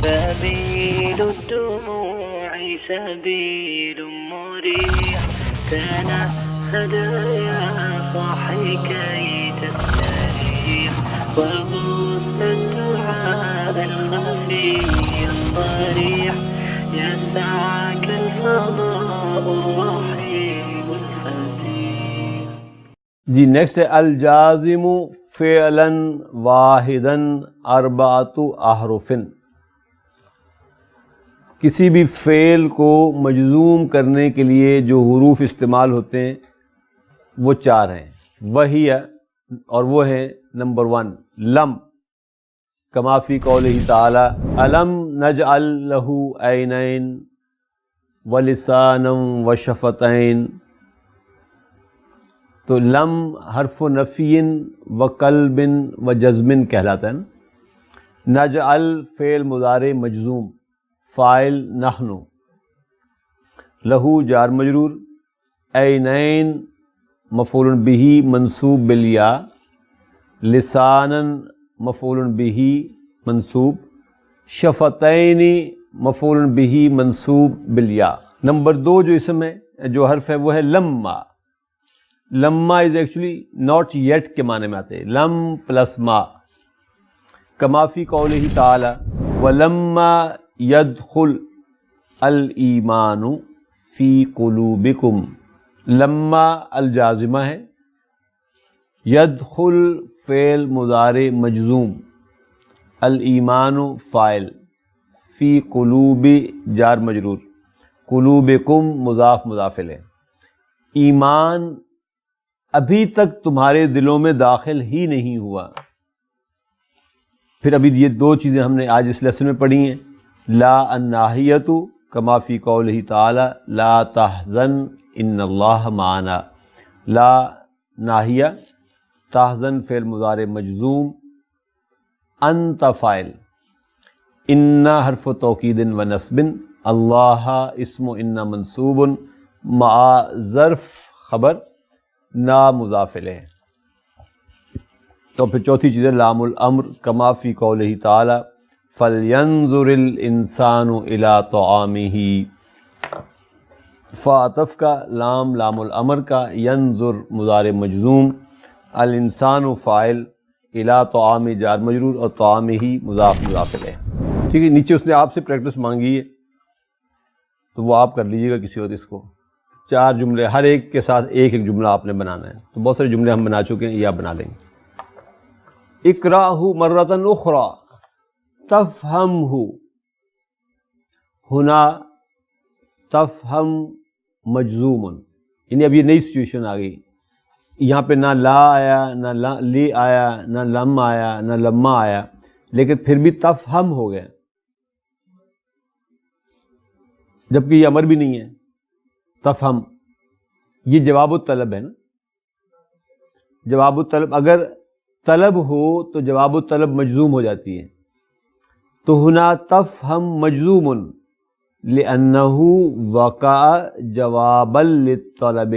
سبيل الدموع سبيل مريح تنهد يا صاحي كي تستريح وغص الدعاء الخفي الصريح يسعك الفضاء الرحيم الفسيح. جی نیکسٹ ہے الجازم فعلا واحدا اربعۃ احرف. کسی بھی فعل کو مجزوم کرنے کے لیے جو حروف استعمال ہوتے ہیں وہ 4 ہیں. وہی ہے اور وہ ہیں نمبر 1 لم، کما فی قولہ تعالی الم نجعل لہ عینین ولسانا وشفتین. تو لم حرف نفی و قلب و جزم کہلاتا ہے نا. نجعل فعل مضارع مجزوم، فاعل نحن، لہو جار مجرور، عینین مفعول بہ منصوب بالیاء، لسانا مفعول بہ منصوب، شفتین مفعول بہ منصوب بالیاء. نمبر 2 جو اسم ہے جو حرف ہے وہ ہے لما. لما از ایکچولی ناٹ یٹ کے معنی میں آتے ہیں، لم پلس ما، کما فی قولہ تعالی ولما يدخل الایمان فی قلوبکم. لما الجازمہ ہے، يدخل فعل مضارع مجزوم، الایمان فاعل، فی قلوب جار مجرور، قلوبکم مضاف مضاف الیہ. ایمان ابھی تک تمہارے دلوں میں داخل ہی نہیں ہوا. پھر ابھی یہ 2 چیزیں ہم نے آج اس لیسن میں پڑھی ہیں. لا الناہیۃ کما فی قولہ تعالی لا تحزن ان اللہ معنا. لا ناہیہ، تحزن فعل مضارع مجزوم، انت فاعل، ان حرف توکید و نصب، اللہ اسم ان منصوب، مع ظرف خبر نا مضاف الیہ. تو پھر چوتھی چیز ہے لام الامر کما فی قولہ تعالی فَلْيَنْظُرِ الْإِنسَانُ إِلَىٰ طَعَامِهِ. فَعطف کا، لام لام الامر کا، ینظر مضارع مجزوم، الانسان فاعل، الی طعام جار مجرور، اور طعامہ مضاف مضاف الیہ. ٹھیک ہے. نیچے اس نے آپ سے پریکٹس مانگی ہے تو وہ آپ کر لیجیے گا کسی وقت. اس کو 4 جملے، ہر ایک کے ساتھ ایک ایک جملہ آپ نے بنانا ہے. تو بہت سارے جملے ہم بنا چکے ہیں، یہ آپ بنا لیں گے. اقرأہ مرۃ اخری تفہمہ. ہنا تفہم مجزوم، یعنی اب یہ نئی سچویشن آ گئی. یہاں پہ نہ لا آیا، نہ لی آیا، نہ لم آیا، نہ لما آیا، لیکن پھر بھی تفہم ہو گیا، جبکہ یہ امر بھی نہیں ہے. تفہم یہ جواب الطلب ہے نا. جواب الطلب اگر طلب ہو تو جواب الطلب مجزوم ہو جاتی ہے. تو ہنا تفہم مجزوم لأنہ وقع جوابا للطلب،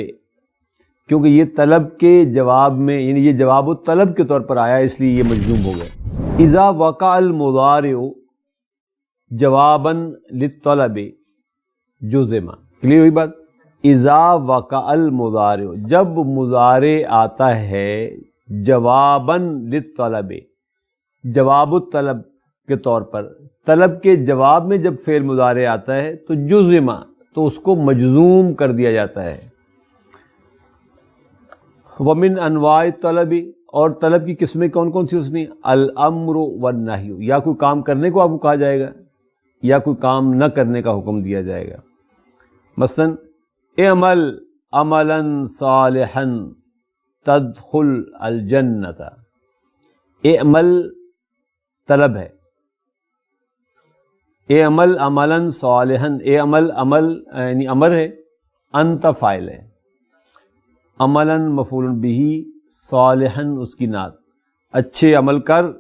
کیونکہ یہ طلب کے جواب میں، یعنی یہ جواب الطلب کے طور پر آیا، اس لیے یہ مجزوم ہو گیا. اذا وقع المضارع جوابا للطلب جزم. کلیئر ہوئی بات؟ اذا وقع المضارع، جب مضارع آتا ہے جوابا للطلب، جواب الطلب کے طور پر، طلب کے جواب میں جب فعل مضارع آتا ہے تو جزم، تو اس کو مجزوم کر دیا جاتا ہے. ومن انواع الطلب، اور طلب کی قسمیں کون کون سی حسنی؟ الامر والنہی، یا کوئی کام کرنے کو آپ کو کہا جائے گا یا کوئی کام نہ کرنے کا حکم دیا جائے گا. مثلا اعمل عملا صالحا تدخل الجنت. اعمل طلب ہے، اعمل عملا صالحا، اعمل عمل یعنی امر ہے، انت فاعل ہے، عملا مفعول بہ، صالحا اس کی نعت، اچھے عمل کر،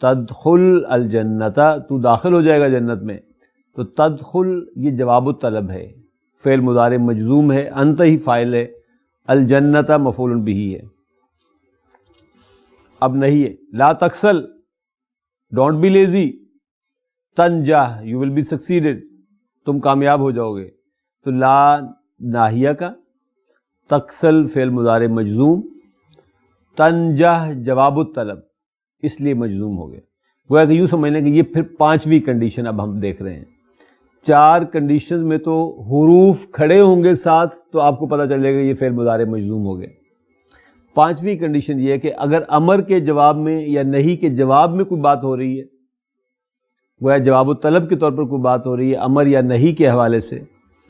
تدخل الجنت تو داخل ہو جائے گا جنت میں. تو تدخل یہ جواب الطلب ہے، فعل مضارع مجزوم ہے، انت ہی فاعل ہے، الجنت مفعول بہ ہے. اب نہیں ہے لا تکسل، ڈونٹ بی لیزی، تنجح یو ول بی سکسیڈڈ، تم کامیاب ہو جاؤ گے. تو لا ناہیہ کا، تکسل فعل مضارع مجزوم، تنجح جواب الطلب، اس لیے مجزوم ہو گئے. گویا کہ یوں سمجھ لیں کہ یہ پھر پانچویں کنڈیشن اب ہم دیکھ رہے ہیں. چار کنڈیشن میں تو حروف کھڑے ہوں گے ساتھ تو آپ کو پتہ چلے گا یہ فعل مضارع مجزوم ہو گئے. پانچویں کنڈیشن یہ ہے کہ اگر امر کے جواب میں یا نہیں کے جواب میں کوئی بات ہو رہی ہے، گویا جواب الطلب کے طور پر کوئی بات ہو رہی ہے امر یا نہیں کے حوالے سے،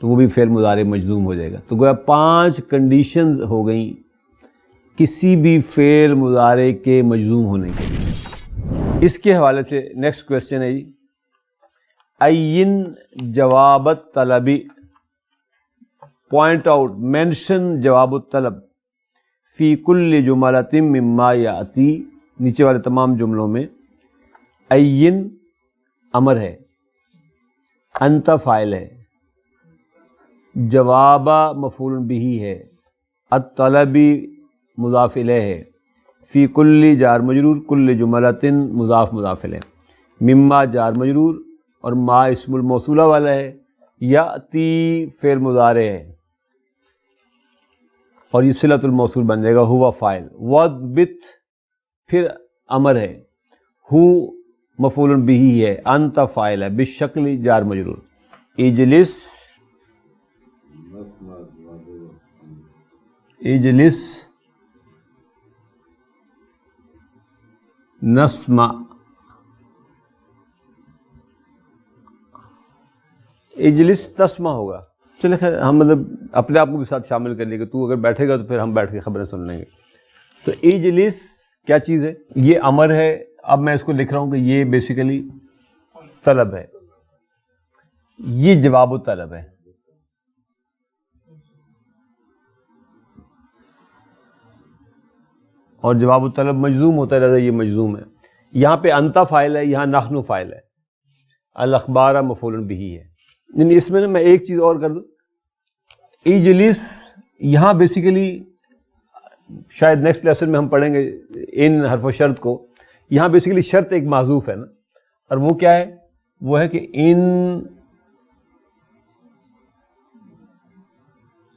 تو وہ بھی فعل مضارع مجزوم ہو جائے گا. تو گویا 5 کنڈیشنز ہو گئیں کسی بھی فعل مضارع کے مجزوم ہونے کے لیے. اس کے حوالے سے نیکسٹ کویسچن ہے جی، عین جواب الطلبی، پوائنٹ آؤٹ، مینشن جواب الطلب فی کل جملۃ مما یاتی، نیچے والے تمام جملوں میں. عین امر ہے، انت فاعل ہے، جواب مفعول بہ ہے، الطلبی مضاف الیہ ہے، فی کل جار مجرور، کل جملۃ مضاف مضاف الیہ، مما جار مجرور اور ما اسم الموصولہ والا ہے، یاتی فعل مضارع ہے اور یہ صلۃ الموصول بن جائے گا، ہوا فاعل، وضبط پھر امر ہے، ہو مفعول بہ ہے، انت فاعل ہے، بالشکل جار مجرور. اجلس، اجلس نسمع، اجلس تسمع ہوگا. چلے خیر ہم مطلب اپنے آپ کو بھی ساتھ شامل کر لیں گے، تو اگر بیٹھے گا تو پھر ہم بیٹھ کے خبریں سن لیں گے. تو اجلس کیا چیز ہے؟ یہ امر ہے. اب میں اس کو لکھ رہا ہوں کہ یہ بیسیکلی طلب ہے، یہ جواب الطلب ہے. اور جواب الطلب مجزوم ہوتا رہتا ہے، یہ مجزوم ہے. یہاں پہ انت فاعل ہے، یہاں نحن فاعل ہے، الاخبار مفعول بہ ہے. یعنی اس میں میں ایک چیز اور کر دوں، اجلس یہاں بیسیکلی شاید نیکسٹ لیسن میں ہم پڑھیں گے ان حرف و شرط کو. یہاں بیسیکلی شرط ایک محذوف ہے نا، اور وہ کیا ہے؟ وہ ہے کہ ان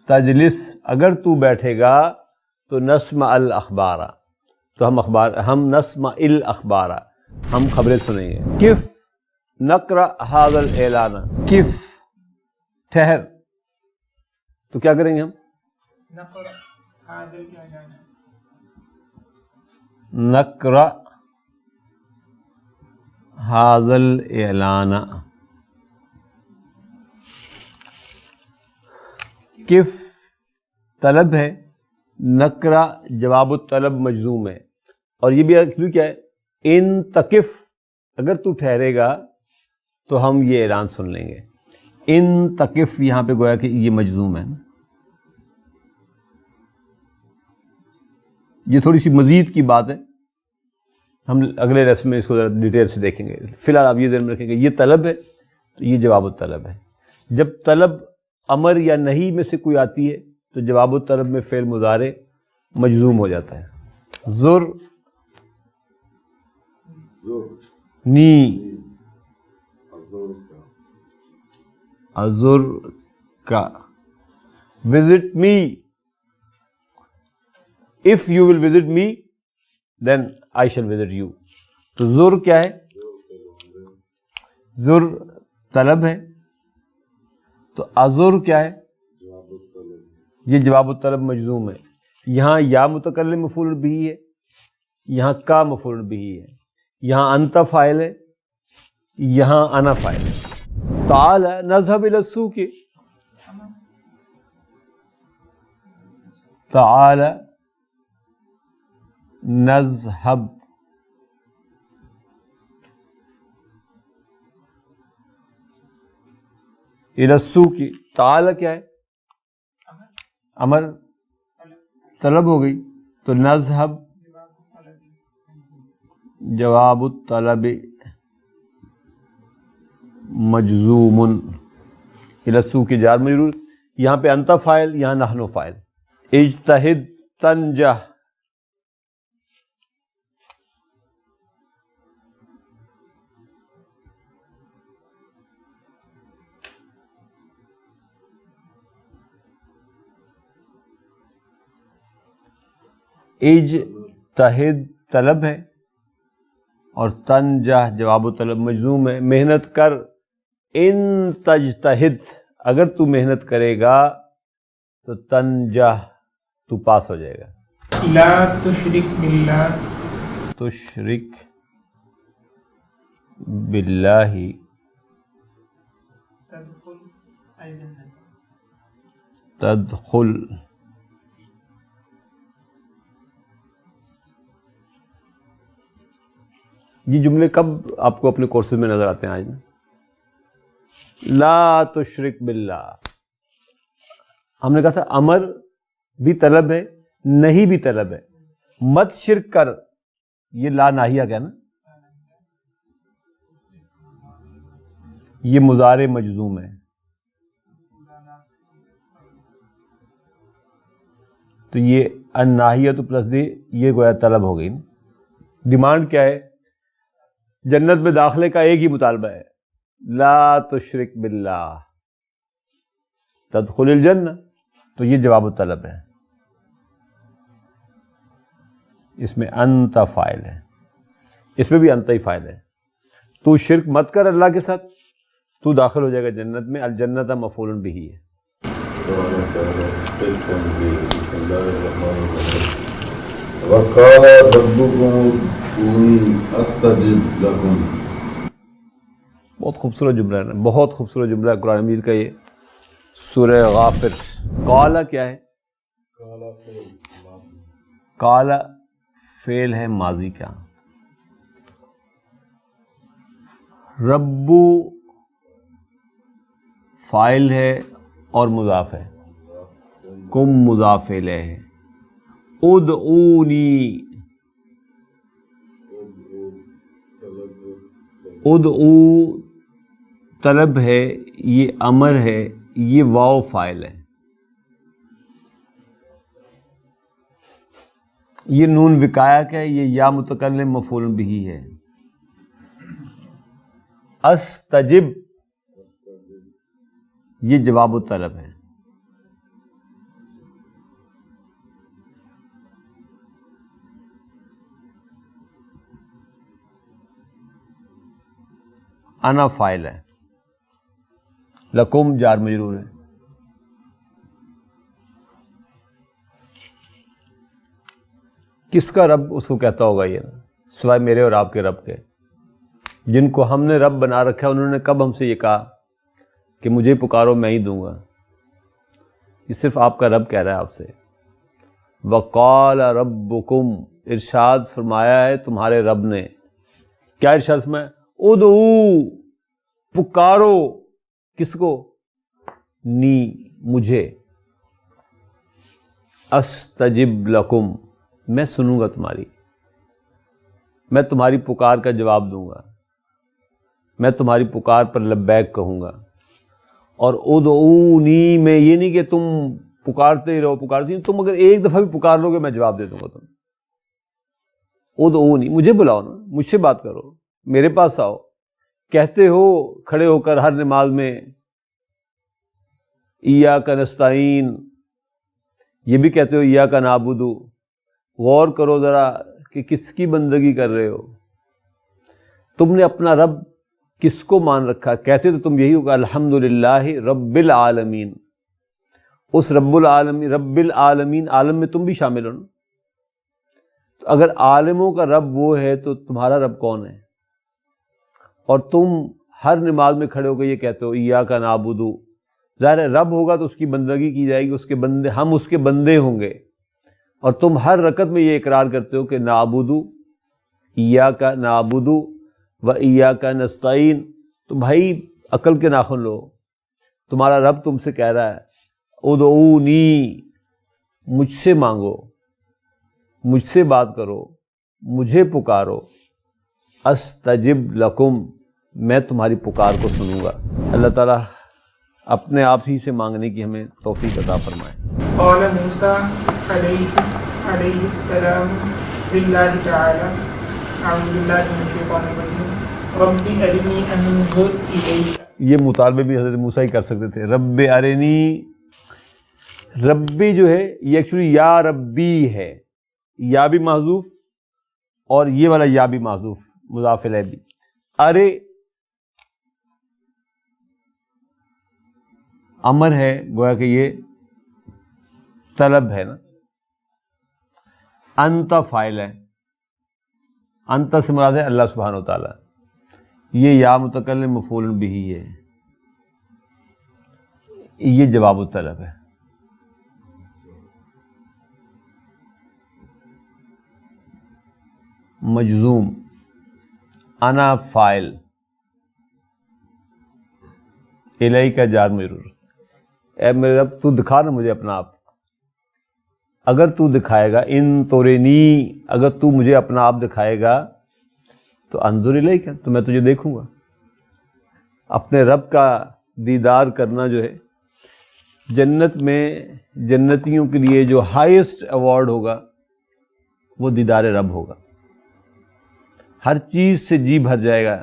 تجلس، اگر تو بیٹھے گا تو نسمع الاخبار، تو ہم نسمع الاخبار، ہم خبریں سنیں گے. کف نقرأ ھذا الاعلان، کف ٹھہر، تو کیا کریں گے ہم؟ نقرأ ھذا الاعلان. کف طلب ہے، نقرأ جواب الطلب مجزوم ہے، اور یہ بھی ایکچولی کیا ہے؟ ان تقف، اگر تو ٹھہرے گا تو ہم یہ اعلان سن لیں گے. ان تقف یہاں پہ گویا کہ یہ مجزوم ہے. یہ تھوڑی سی مزید کی بات ہے، ہم اگلے لیسن میں اس کو ذرا ڈیٹیل سے دیکھیں گے. فی الحال آپ یہ ذہن میں رکھیں گے یہ طلب ہے تو یہ جواب الطلب ہے. جب طلب امر یا نہیں میں سے کوئی آتی ہے تو جواب الطلب میں فعل مضارع مجزوم ہو جاتا ہے. زر نی، ازر کا، visit me, if you will visit me then I shall visit you. تو زر کیا ہے؟ زر طلب ہے، تو ازر کیا ہے؟ یہ جواب الطلب مجزوم ہے. یہاں یا متکلم مفعول بہ ہے، یہاں کا مفعول بہ ہے، یہاں انت فاعل ہے، یہاں انا فاعل ہے. تعال نذهب الى السوق، تعال نذهب الى السوق. تعال کیا ہے؟ امر، طلب ہو گئی، تو نذهب جواب الطلب مجزوم، الى السوق جار مجرور، یہاں پہ انت فاعل، یہاں نحن فاعل. اجتہد تنجح، اجتہد طلب ہے اور تنجح جواب و طلب مجزوم ہے. محنت کر، ان تجتہد اگر تو محنت کرے گا تو تنجح تو پاس ہو جائے گا. لا تشرک باللہ، تشرک باللہ تدخل. یہ جملے کب آپ کو اپنے کورسز میں نظر آتے ہیں آج؟ لا تشرک باللہ، ہم نے کہا تھا امر بھی طلب ہے، نہیں بھی طلب ہے. مت شرک کر، یہ لا ناہیہ کیا نا، یہ مضارع مجزوم ہے. تو یہ الناہیہ تو پلس دی، یہ گویا طلب ہو گئی. ڈیمانڈ کیا ہے؟ جنت میں داخلے کا ایک ہی مطالبہ ہے، لا تشرک باللہ تدخل الجنہ. تو یہ جواب الطلب ہے، اس میں انت فاعل ہے، اس میں بھی انت ہی فاعل ہے. تو شرک مت کر اللہ کے ساتھ، تو داخل ہو جائے گا جنت میں. الجنت مفعول بہ ہے. وقال ربكم ادعوني استجب لكم. بہت خوبصورت جملہ ہے نا، بہت خوبصورت جملہ ہے قرآن مجید کا. یہ سورہ غافر. قال کیا ہے؟ قال فعل ہے ماضی کا. رب فاعل ہے اور مضاف ہے. کم مضاف الیہ ہے. ادعونی، ادعو طلب ہے، یہ امر ہے، یہ واو فاعل ہے. یہ نون وقایہ کا ہے، یہ یا متکلم مفعول بہ ہے. استجب یہ جواب الطلب ہے. انا فاعل ہے، لکم جار مجرور ہے. کس کا رب اس کو کہتا ہوگا یہ، سوائے میرے اور آپ کے رب کے. جن کو ہم نے رب بنا رکھا ہے انہوں نے کب ہم سے یہ کہا کہ مجھے پکارو میں ہی دوں گا؟ یہ صرف آپ کا رب کہہ رہا ہے آپ سے. وقال ربکم، ارشاد فرمایا ہے تمہارے رب نے. کیا ارشاد فرمایا؟ ادعو پکارو، کس کو؟ نی مجھے. استجب لکم میں سنوں گا تمہاری، میں تمہاری پکار کا جواب دوں گا، میں تمہاری پکار پر لبیک کہوں گا. اور ادعونی میں یہ نہیں کہ تم پکارتے ہی رہو پکارتے ہی، تم اگر ایک دفعہ بھی پکار لو گے میں جواب دے دوں گا تم. ادعونی مجھے بلاؤ نا، مجھ سے بات کرو، میرے پاس آؤ. کہتے ہو کھڑے ہو کر ہر نماز میں ایاک نستعین، یہ بھی کہتے ہو ایاک نعبد. غور کرو ذرا کہ کس کی بندگی کر رہے ہو. تم نے اپنا رب کس کو مان رکھا؟ کہتے تو تم یہی ہوگا الحمدللہ رب العالمین. اس رب العالمین، رب العالمین عالم میں تم بھی شامل ہو نا. تو اگر عالموں کا رب وہ ہے تو تمہارا رب کون ہے؟ اور تم ہر نماز میں کھڑے ہو کے یہ کہتے ہو ایاک نعبد. ظاہر ہے رب ہوگا تو اس کی بندگی کی جائے گی، اس کے بندے، ہم اس کے بندے ہوں گے. اور تم ہر رکعت میں یہ اقرار کرتے ہو کہ نعبد، ایاک نعبد و ایاک نستعین. تو بھائی عقل کے ناخن لو، تمہارا رب تم سے کہہ رہا ہے ادعونی، مجھ سے مانگو، مجھ سے بات کرو، مجھے پکارو. استجب لکم میں تمہاری پکار کو سنوں گا. اللہ تعالیٰ اپنے آپ ہی سے مانگنے کی ہمیں توفیق عطا فرمائے. قال موسیٰ علیہ السلام للہ تعالی اعوذ باللہ من الشیطان الرجیم رب ارنی انظر الیک. یہ مطالبے بھی حضرت موسیٰ ہی کر سکتے تھے. رب ارنی، ربی جو ہے یہ ایکچولی یا ربی ہے، یا بھی محذوف اور یہ والا یا بھی محذوف مضاف الیہ بھی. ارے امر ہے گویا کہ یہ طلب ہے نا. انت فاعل ہے, انت سے مراد ہے اللہ سبحانہ و تعالیٰ. یہ یا متکلم مفعول بہ ہے, یہ جواب الطلب ہے. مجزوم انا فاعل, الیہ کا جار مجرور. اے میرے رب تو دکھا نا مجھے اپنا آپ. اگر تو دکھائے گا, ان تورینی, اگر تو مجھے اپنا آپ دکھائے گا تو انظر الیک, تو میں تجھے دیکھوں گا. اپنے رب کا دیدار کرنا جو ہے جنت میں جنتیوں کے لیے جو ہائیسٹ ایوارڈ ہوگا وہ دیدار رب ہوگا. ہر چیز سے جی بھر جائے گا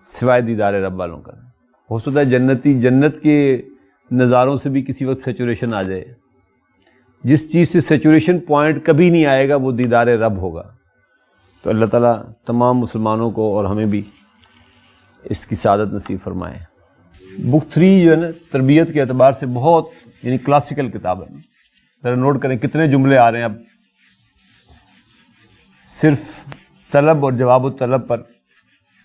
سوائے دیدار رب والوں کا. ہو سکتا ہے جنتی جنت کے نظاروں سے بھی کسی وقت سیچوریشن آ جائے. جس چیز سے سیچوریشن پوائنٹ کبھی نہیں آئے گا وہ دیدار رب ہوگا. تو اللہ تعالیٰ تمام مسلمانوں کو اور ہمیں بھی اس کی سعادت نصیب فرمائے. بک 3 جو ہے نا تربیت کے اعتبار سے بہت یعنی کلاسیکل کتاب ہے. ذرا نوٹ کریں کتنے جملے آ رہے ہیں اب صرف طلب اور جواب الطلب پر,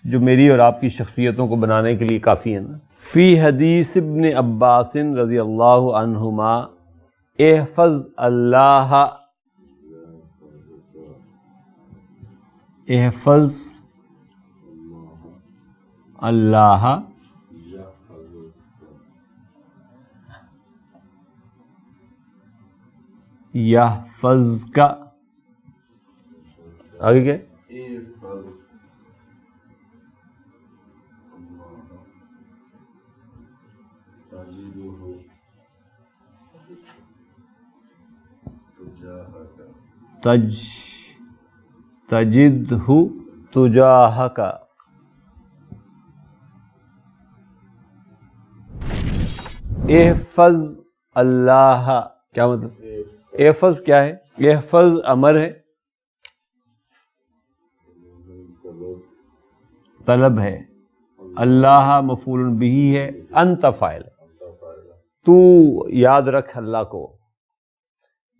جو میری اور آپ کی شخصیتوں کو بنانے کے لیے کافی ہیں نا. فی حدیث ابن عباس رضی اللہ عنہما احفظ اللہ, احفظ اللہ یحفظ کا, آگے کیا تجدہ تجاہک. احفظ اللہ کیا مطلب؟ احفظ کیا ہے؟ احفظ امر ہے, طلب ہے, اللہ مفعول بہ ہے, انت فاعل, تو یاد رکھ اللہ کو.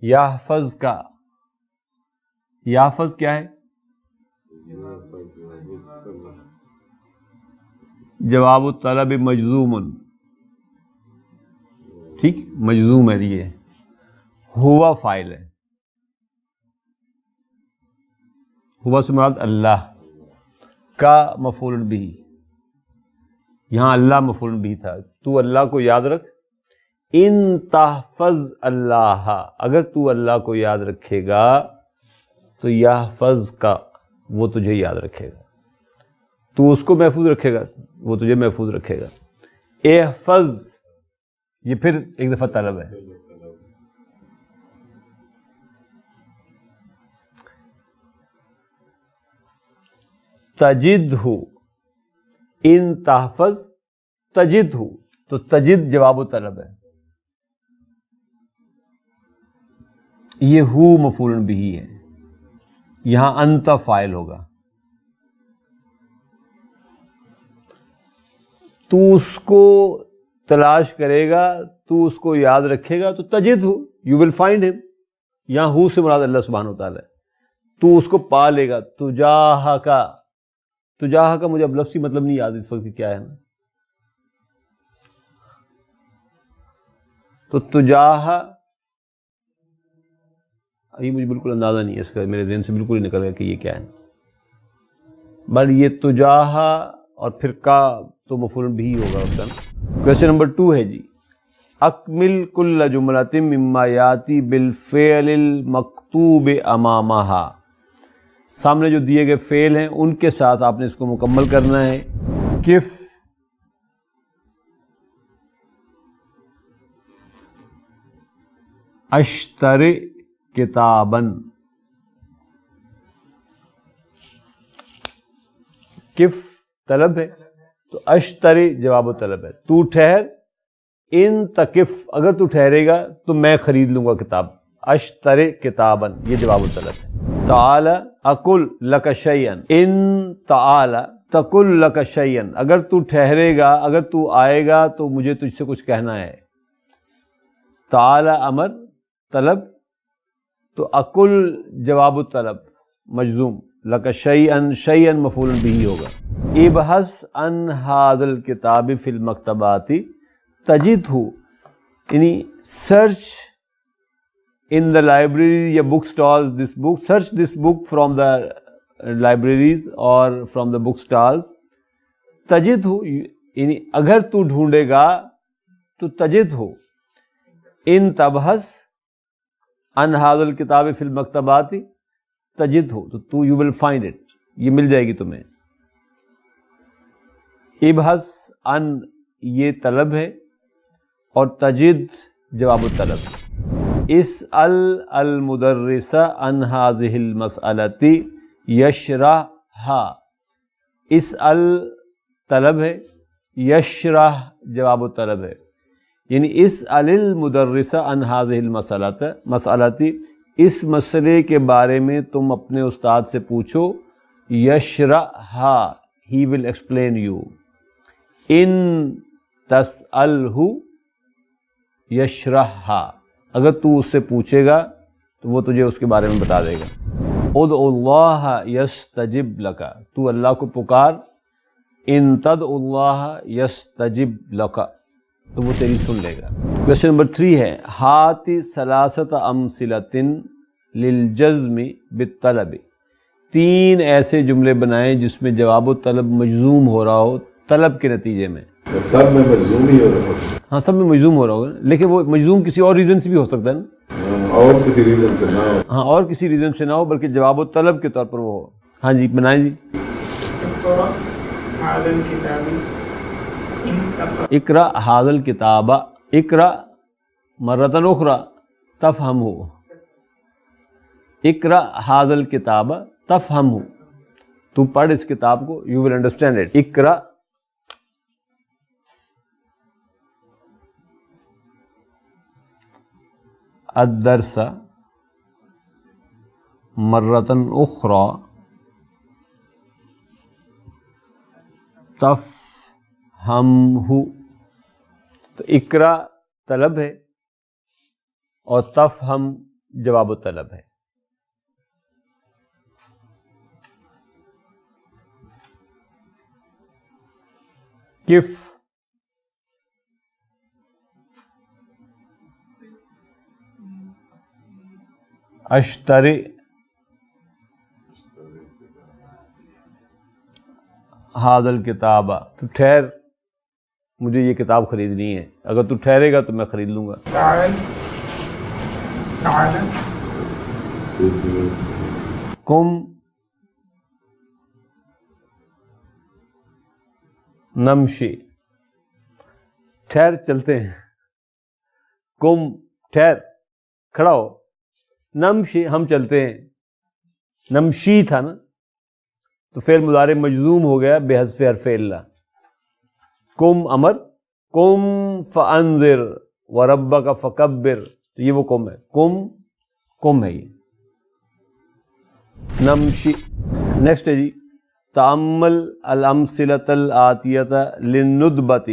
یحفظ کا, یحفظ کیا ہے؟ جواب الطلب مجزوم, ٹھیک مجزوم ہے یہ. ہوا فاعل ہے, ہوا سے مراد اللہ, کا مفعول بہ, یہاں اللہ مفعول بہ تھا. تو اللہ کو یاد رکھ. ان تحفظ اللہ, اگر تو اللہ کو یاد رکھے گا تو یحفظ کا, وہ تجھے یاد رکھے گا. تو اس کو محفوظ رکھے گا وہ تجھے محفوظ رکھے گا. احفظ یہ پھر ایک دفعہ طلب ہے. تجدہ, ان تحفظ تجدہ, تو تجد جواب و طلب ہے. یہ ہو مفعول بہ ہے, یہاں انت فاعل ہوگا. تو اس کو تلاش کرے گا, تو اس کو یاد رکھے گا تو تجد ہو, یو ول فائنڈ ہم. یہاں ہو سے مراد اللہ سبحانہ و تعالیٰ ہے. تو اس کو پا لے گا. تجاہ کا, تجاہ کا مجھے اب لفظی مطلب نہیں یاد اس وقت کیا ہے نا. تو تجاہ یہ مجھے بالکل اندازہ نہیں ہے اس کا, میرے ذہن سے بالکل ہی نکل گیا کہ یہ کیا ہے. بٹ یہ تجاہ اور پھر کا تو مفعول بھی ہوگا اس کا. کویسچن نمبر 2 ہے جی. اکمل کل جملۃ مما یاتی بالفعل المکتوب امامہا. سامنے جو دیے گئے فعل ہیں ان کے ساتھ آپ نے اس کو مکمل کرنا ہے. کف اشتری کتابن, کف طلب ہے تو اشتری جواب و طلب ہے. تو ٹھہر, ان تکف, اگر تو ٹھہرے گا تو میں خرید لوں گا کتاب. اشتری کتابا، یہ جواب الطلب ہے. تعال اقل لک شیئا، ان تعال تقل لک شیئا، اگر تو ٹھہرے گا، اگر تو آئے گا تو مجھے تجھ سے کچھ کہنا ہے. تعال امر طلب، تو اقل جواب الطلب مجزوم، لک شیئا، شیئا مفعول بہ ہوگا. ابحث عن ھذا الکتاب فی المکتبات تجدہ، یعنی سرچ in the library یا book stalls this book, search this book from the libraries or from the book stalls. تجد ہو یعنی اگر تو ڈھونڈے گا تو تجد ہو. ان تبحث عن هذا الکتاب فی المکتبات تجد ہو، تو you will find it، یہ مل جائے گی تمہیں. ابحث عن یہ طلب ہے اور تجد جواب الطلب. اسأل المدرس عن هذه المسألة يشرحها، اسأل طلب ہے، یشرح جواب الطلب ہے، یعنی اسأل المدرس عن هذه المسألة، اس مسئلے کے بارے میں تم اپنے استاد سے پوچھو. یشرحها، he will explain you. ان تسألہ یشرحها، اگر تو اس سے پوچھے گا تو وہ تجھے اس کے بارے میں بتا دے گا. ادع اللہ یستجب لک، تو اللہ کو پکار. ان تدع اللہ یستجب لک، تو وہ تیری سن لے گا. کویسچن نمبر 3 ہے ہات ثلاثۃ امثلۃ للجزم بالطلب، 3 ایسے جملے بنائیں جس میں جواب الطلب مجزوم ہو رہا ہو طلب کے نتیجے میں. سب میں مجزوم ہی ہو رہا ہوگا. ہاں سب میں مجزوم ہو رہا ہوگا، لیکن وہ مجزوم کسی اور ریزن سے بھی ہو سکتا ہے نا، اور کسی ریزن سے نہ ہو. ہاں اور کسی ریزن سے نہ ہو بلکہ جواب الطلب کے طور پر وہ ہو. ہاں جی بنائیں جی. اقرأ ھذا الکتاب، اقرأ مرۃ اخری تفہمہ، اقرأ ھذا الکتاب تفہمہ، تو پڑھ اس کتاب کو، یو ول انڈرسٹینڈ اٹ. اقرأ الدرس مرۃ اخری تفہمہ، تو اقرا طلب ہے اور تفہم جواب الطلب ہے. کف اشتری ھذا الکتاب، تو ٹھہر مجھے یہ کتاب خریدنی ہے، اگر تو ٹھہرے گا تو میں خرید لوں گا. قم نمشی، ٹھہر چلتے ہیں. قم ٹھہر کھڑا ہو، نمشی ہم چلتے ہیں، نمشی تھا نا تو فعل مضارع مجزوم ہو گیا بے حذف حرف الا. قم امر، قم فانذر وربک فکبر، تو یہ وہ قم ہے، قم ہے یہ. نمشی. نیکسٹ ہے جی تأمل الامثلۃ الآتیۃ للندبۃ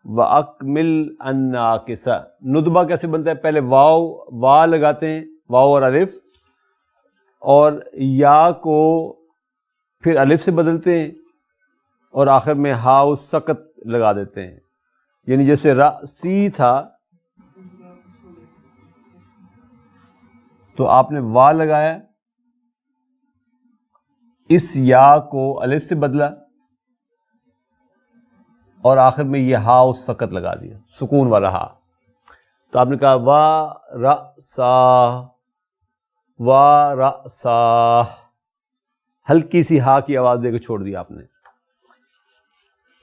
واکمل الناقصہ. ندبہ کیسے بنتا ہے؟ پہلے وا لگاتے ہیں، واو اور الف، اور یا کو پھر الف سے بدلتے ہیں اور آخر میں ہاؤ سکت لگا دیتے ہیں. یعنی جیسے رأسی تھا تو آپ نے وا لگایا، اس یا کو الف سے بدلا اور آخر میں یہ ہا و سکت لگا دیا، سکون والا ہا. تو آپ نے کہا وا رأسا، ہلکی سی ہا کی آواز دے کے چھوڑ دیا آپ نے.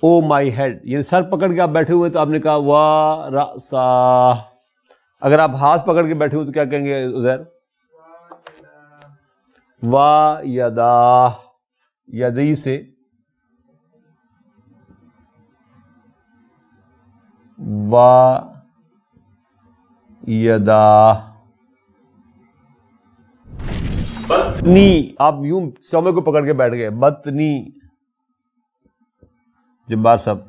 او مائی ہیڈ، یعنی سر پکڑ کے آپ بیٹھے ہوئے تو آپ نے کہا وا رأسا. اگر آپ ہاتھ پکڑ کے بیٹھے ہوئے تو کیا کہیں گے عزیر؟ وا یدا، یدی سے وا یدا. بطنی، آپ یوں سومے کو پکڑ کے بیٹھ گئے، بطنی. جبار صاحب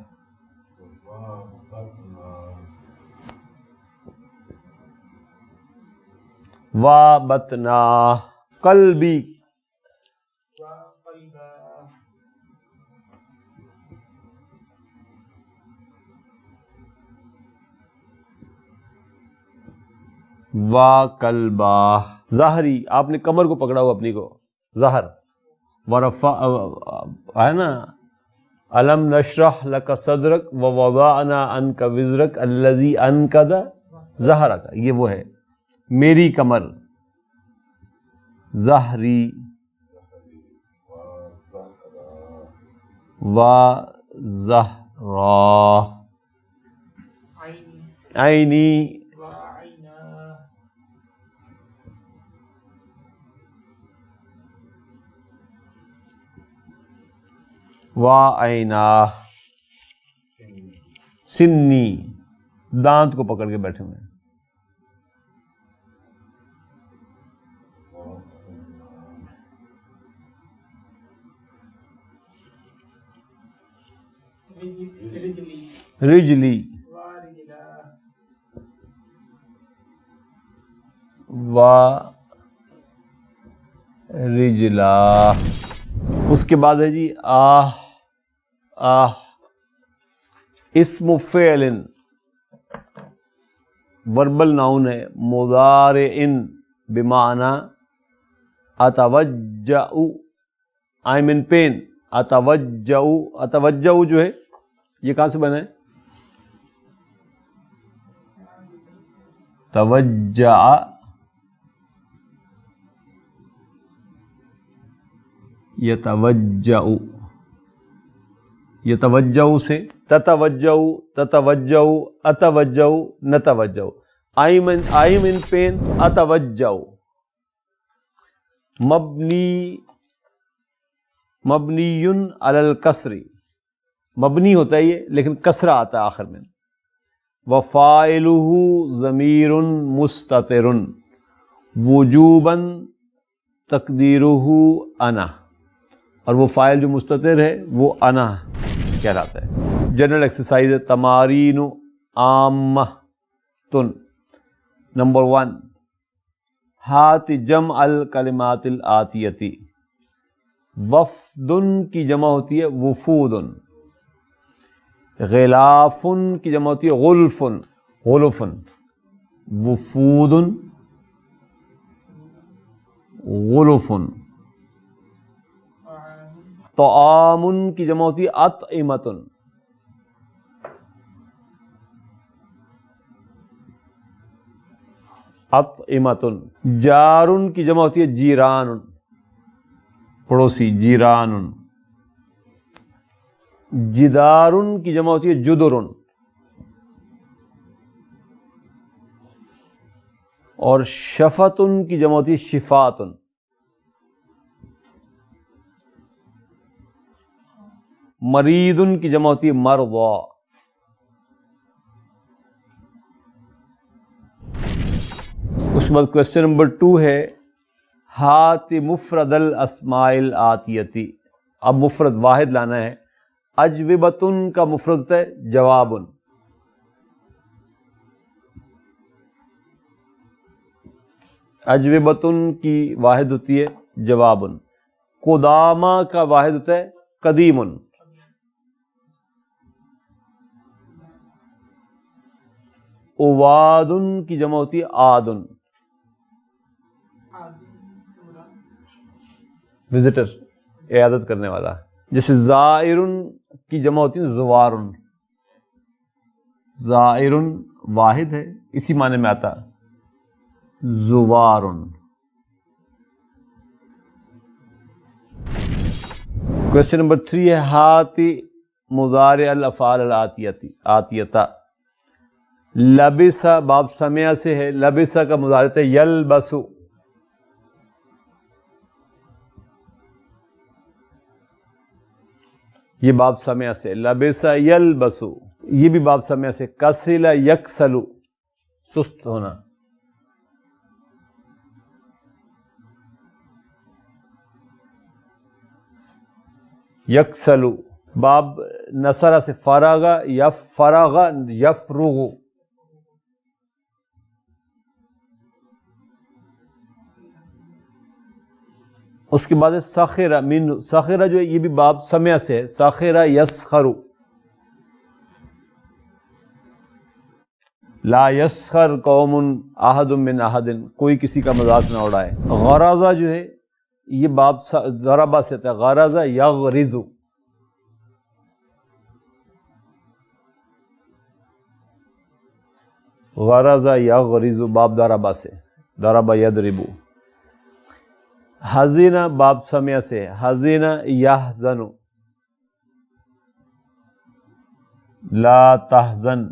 وا بطنا، قلبی وا کلبا. ظاہری، آپ نے کمر کو پکڑا ہوا اپنی کو، ظاہر. ورفع ہے نا، الم نشرح لک صدرک ووضعنا عنک وزرک الذی انقض ظہرک. یہ وہ ہے میری کمر، ظہری. و زہرا، عینی. وعینا، سنی، دانت کو پکڑ کے بیٹھے ہوئے ہیں. رجلی، و رجلا. اس کے بعد ہے جی آہ. آہ اسم فعل، وربل ناؤن ہے، مضارع بمعنی اتوجع. آئی مین پین، اتوجع. اتوجع جو ہے یہ کہاں سے بنا ہے؟ توجع، یتوجع، یتوجع سے تتوجع، تتوجع، اتوجع، نتوجع. I am in pain, اتوجع. مبنی، مبنی علی الکسر، مبنی ہوتا ہے یہ لیکن کسرہ آتا ہے آخر میں. وفاعلہ ضمیر مستتر وجوبا تقدیرہ انا، اور وہ فاعل جو مستتر ہے وہ انا کہلاتا ہے. جنرل ایکسرسائز ہے تمارین عامہ. نمبر 1، ہات جمع الکلمات الآتیتی. وفد کی جمع ہوتی ہے وفود. غلاف کی جمع ہوتی ہے غلف، غلف. وفود، غلف. طعام کی جمع ہوتی ہے اطعمۃ. اطعمۃ. جار کی جمع ہوتی ہے جیران، پڑوسی، جیران. جدار کی جمع ہوتی ہے جدر، اور شفت کی جمع ہوتی ہے شفات. مرید کی جمع ہوتی ہے مرضى. اس کے بعد کوشچن نمبر 2 ہے ہات مفرد الاسماء الآتیتی. اب مفرد واحد لانا ہے. اجوبۃ کا مفرد ہے جواب. اجوبۃ کی واحد ہوتی ہے جواب. قدامہ کا واحد ہوتا ہے قدیم. اواد کی جمع ہوتی ہے عاد، وزٹر، عیادت کرنے والا. جیسے زائر کی جمع ہوتی ہے زوار. زائر واحد ہے، اسی معنی میں آتا زوار. کوشچن نمبر 3 ہے ہات مضارع الافعال الآتیتا. لبس باب سمع سے ہے، لبس کا مضارع ہے یلبس. یہ باب سمع سے. لبس یلبس، یہ بھی باب سمع سے. کسل یکسل، سست ہونا. یکسلو، باب نصرہ سے فراغ، یفرغ یفرغ، اس کے بعد سخر من، سخر جو ہے یہ بھی باب سمع سے ہے، سخر یسخر، لا یسخر قوم احد من احد، کوئی کسی کا مذاق نہ اڑائے۔ غرض جو ہے یہ باب ضربہ سے تھا، غرض یغرز، غرض یغرز باب ضربہ سے، ضرب یضرب۔ حزن باب سمع سے، حزن یحزن، لا تحزن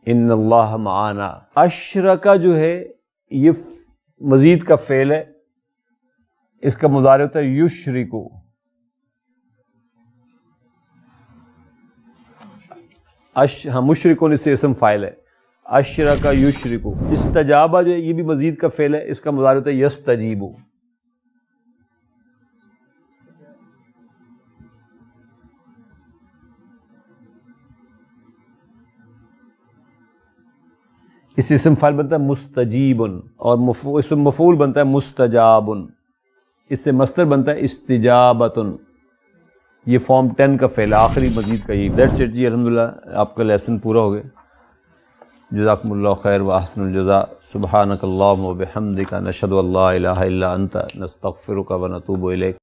ان اللہ معانا۔ اشرکا جو ہے یہ مزید کا فعل ہے، اس کا مضارع ہوتا ہے یشرکو، ہاں مشرکون اس سے اسم فاعل ہے، اشرکا یشرکو۔ استجابہ جو ہے یہ بھی مزید کا فعل ہے، اس کا مضارع ہوتا ہے یستجیبو۔ اس سے اسم فاعل بنتا ہے مستجیب، اور اسم مفعول بنتا ہے مستجاب، اس سے مصدر بنتا ہے استجابۃ۔ یہ فارم 10 کا فعل، آخری مزید کا یہ۔ دیٹس اٹ جی، الحمدللہ آپ کا لیسن پورا ہو گیا۔ جزاکم اللہ خیر و احسن الجزاء۔ سبحانک اللہم و بحمدک، نشہد ان لا الہ الا انت، نستغفرک و نتوب الیک۔